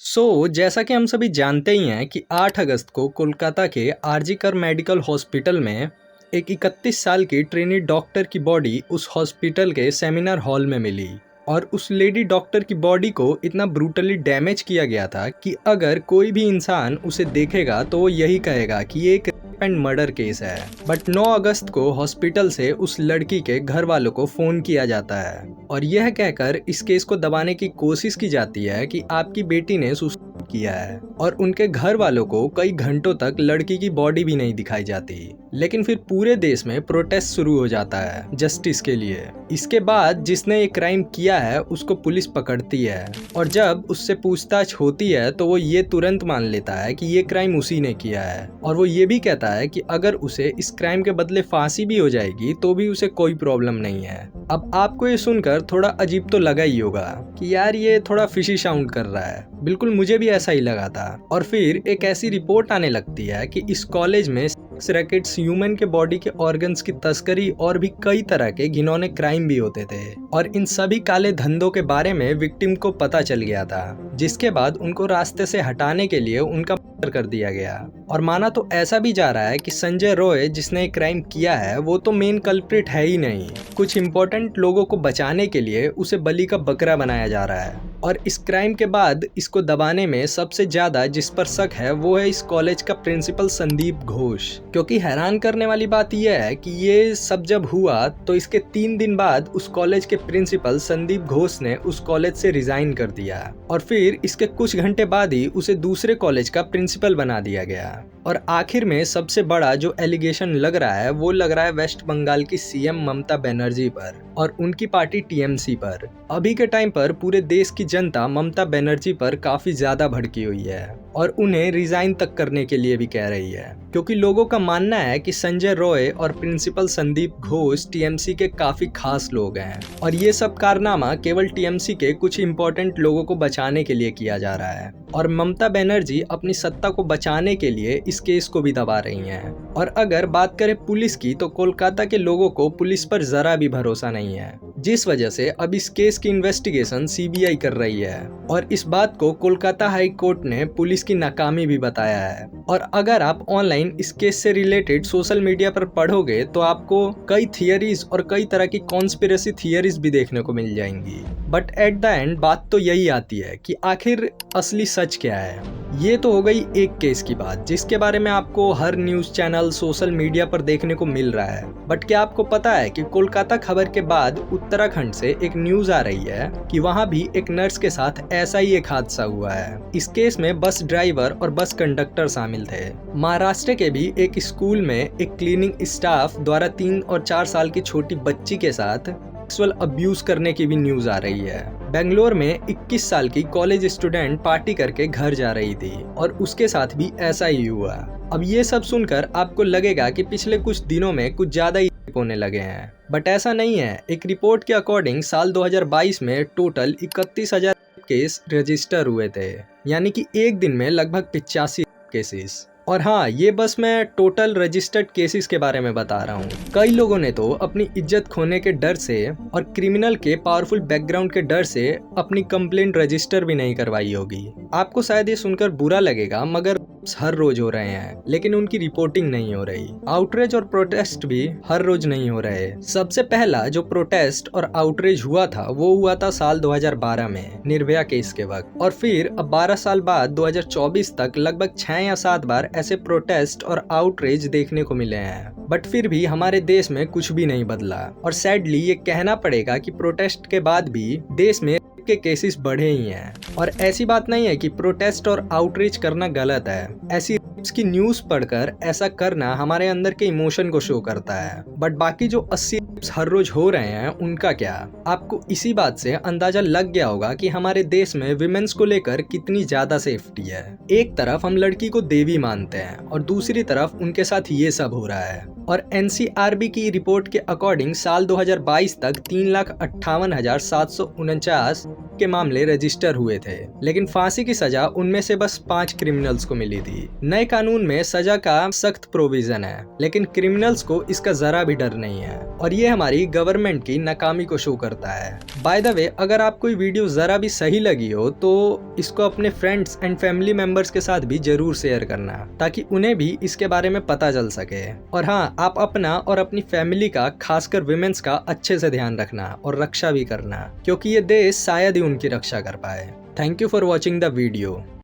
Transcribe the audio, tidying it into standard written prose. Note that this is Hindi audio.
जैसा कि हम सभी जानते ही हैं कि 8 अगस्त को कोलकाता के आरजी कर मेडिकल हॉस्पिटल में एक 31 साल की ट्रेनी डॉक्टर की बॉडी उस हॉस्पिटल के सेमिनार हॉल में मिली। और उस लेडी डॉक्टर की बॉडी को इतना ब्रूटली डैमेज किया गया था कि अगर कोई भी इंसान उसे देखेगा तो वो यही कहेगा कि ये एक रेप एंड मर्डर केस है। बट 9 अगस्त को हॉस्पिटल से उस लड़की के घर वालों को फोन किया जाता है और यह कहकर इस केस को दबाने की कोशिश की जाती है कि आपकी बेटी ने सुसाइड किया है। और उनके घर वालों को कई घंटों तक लड़की की बॉडी भी नहीं दिखाई जाती। लेकिन फिर पूरे देश में प्रोटेस्ट शुरू हो जाता है जस्टिस के लिए। इसके बाद जिसने ये क्राइम किया है उसको पुलिस पकड़ती है और जब उससे पूछताछ होती है तो वो ये तुरंत मान लेता है कि ये क्राइम उसी ने किया है। और वो ये भी कहता है कि अगर उसे इस क्राइम के बदले फांसी भी हो जाएगी तो भी उसे कोई प्रॉब्लम नहीं है। अब आपको ये सुनकर थोड़ा अजीब तो लगा ही होगा कि यार ये थोड़ा फिशी साउंड कर रहा है। बिल्कुल मुझे भी ऐसा ही लगा था। और फिर एक ऐसी रिपोर्ट आने लगती है कि इस कॉलेज में सेक्स रैकेट्स, ह्यूमन के बॉडी के ऑर्गन्स की तस्करी और भी कई तरह के घिनौने क्राइम भी होते थे। और इन सभी काले धंधों के बारे में विक्टिम को पता चल गया था, जिसके बाद उनको रास्ते से हटाने के लिए उनका मर्डर कर दिया गया। और माना तो ऐसा भी जा रहा है कि संजय रॉय जिसने क्राइम किया है वो तो मेन कल्प्रिट है ही नहीं। कुछ इंपॉर्टेंट लोगों को बचाने के लिए उसे बलि का बकरा बनाया जा रहा है। और इस क्राइम के बाद इसको दबाने में सबसे ज्यादा जिस पर शक है वो है इस कॉलेज का प्रिंसिपल संदीप घोष। क्योंकि हैरान करने वाली बात यह है कि ये सब जब हुआ तो इसके 3 दिन बाद उस कॉलेज के प्रिंसिपल संदीप घोष ने उस कॉलेज से रिजाइन कर दिया और फिर इसके कुछ घंटे बाद ही उसे दूसरे कॉलेज का प्रिंसिपल बना दिया गया। और आखिर में सबसे बड़ा जो एलिगेशन लग रहा है वो लग रहा है वेस्ट बंगाल की सीएम ममता बनर्जी पर और उनकी पार्टी टीएमसी पर। अभी के टाइम पर पूरे देश की जनता ममता बनर्जी पर काफी ज्यादा भड़की हुई है और उन्हें रिजाइन तक करने के लिए भी कह रही है। क्योंकि लोगों का मानना है कि संजय रॉय और प्रिंसिपल संदीप घोष टीएमसी के काफी खास लोग हैं और ये सब कारनामा केवल टीएमसी के कुछ इंपॉर्टेंट लोगों को बचाने के लिए किया जा रहा है। और ममता बनर्जी अपनी सत्ता को बचाने के लिए इस केस को भी दबा रही हैं। और अगर बात करें पुलिस की तो कोलकाता के लोगों को पुलिस पर जरा भी भरोसा नहीं है, जिस वजह से अब इस केस की इन्वेस्टिगेशन सीबीआई कर रही है। और इस बात को कोलकाता हाई कोर्ट ने पुलिस की नाकामी भी बताया है। और अगर आप ऑनलाइन इस केस से रिलेटेड सोशल मीडिया पर पढ़ोगे तो आपको कई थियरीज और कई तरह की कॉन्स्पिरेसी थियरीज भी देखने को मिल जाएंगी। बट एट द एंड बात तो यही आती है कि आखिर असली सच क्या है। ये तो हो गई एक केस की बात जिसके बारे में आपको हर न्यूज चैनल सोशल मीडिया पर देखने को मिल रहा है। बट क्या आपको पता है कि कोलकाता खबर के बाद उत्तराखंड से एक न्यूज आ रही है कि वहां भी एक नर्स के साथ ऐसा ही एक हादसा हुआ है। इस केस में बस ड्राइवर और बस कंडक्टर शामिल थे। महाराष्ट्र के भी एक स्कूल में एक क्लीनिंग स्टाफ द्वारा 3 और 4 साल की छोटी बच्ची के साथ सेक्सुअल अब्यूज करने की भी न्यूज आ रही है। बेंगलोर में 21 साल की कॉलेज स्टूडेंट पार्टी करके घर जा रही थी और उसके साथ भी ऐसा ही हुआ। अब ये सब सुनकर आपको लगेगा कि पिछले कुछ दिनों में कुछ ज्यादा ही होने लगे हैं, बट ऐसा नहीं है। एक रिपोर्ट के अकॉर्डिंग साल 2022 में टोटल 31,000 केस रजिस्टर हुए थे, यानी कि एक दिन में लगभग 85 केसेस। और हाँ, ये बस मैं टोटल रजिस्टर्ड केसेस के बारे में बता रहा हूँ। कई लोगों ने तो अपनी इज्जत खोने के डर से और क्रिमिनल के पावरफुल बैकग्राउंड के डर से अपनी कंप्लेंट रजिस्टर भी नहीं करवाई होगी। आपको शायद ये सुनकर बुरा लगेगा, मगर हर रोज हो रहे हैं लेकिन उनकी रिपोर्टिंग नहीं हो रही। आउटरीच और प्रोटेस्ट भी हर रोज नहीं हो रहे। सबसे पहला जो प्रोटेस्ट और आउटरीच हुआ था वो हुआ था साल 2012 में निर्भया केस के वक्त। और फिर अब 12 साल बाद 2024 तक लगभग 6 या 7 बार ऐसे प्रोटेस्ट और आउटरीच देखने को मिले हैं। बट फिर भी हमारे देश में कुछ भी नहीं बदला। और सैडली ये कहना पड़ेगा कि प्रोटेस्ट के बाद भी देश में के केसेस बढ़े ही हैं। और ऐसी बात नहीं है कि प्रोटेस्ट और आउटरीच करना गलत है। ऐसी की न्यूज पढ़कर ऐसा करना हमारे अंदर के इमोशन को शो करता है। बट बाकी जो 80 हर रोज हो रहे हैं उनका क्या? आपको इसी बात से अंदाजा लग गया होगा कि हमारे देश में विमेंस को लेकर कितनी ज्यादा सेफ्टी है। एक तरफ हम लड़की को देवी मानते हैं और दूसरी तरफ उनके साथ ये सब हो रहा है। और एनसीआरबी की रिपोर्ट के अकॉर्डिंग साल 2022 तक 3,58,749 के मामले रजिस्टर हुए थे, लेकिन फांसी की सजा उनमें से बस 5 क्रिमिनल्स को मिली थी। नए कानून में सजा का सख्त प्रोविजन है, लेकिन क्रिमिनल्स को इसका जरा भी डर नहीं है और ये हमारी गवर्नमेंट की नाकामी को शो करता है। बाय द वे, अगर आपको ये वीडियो जरा भी सही लगी हो तो इसको अपने फ्रेंड्स एंड फैमिली मेंबर्स के साथ भी जरूर शेयर करना, ताकि उन्हें भी इसके बारे में पता चल सके। और हाँ, आप अपना और अपनी फैमिली का, खासकर विमेंस का अच्छे से ध्यान रखना और रक्षा भी करना, क्योंकि ये देश शायद ही उनकी रक्षा कर पाए। Thank you for watching the video.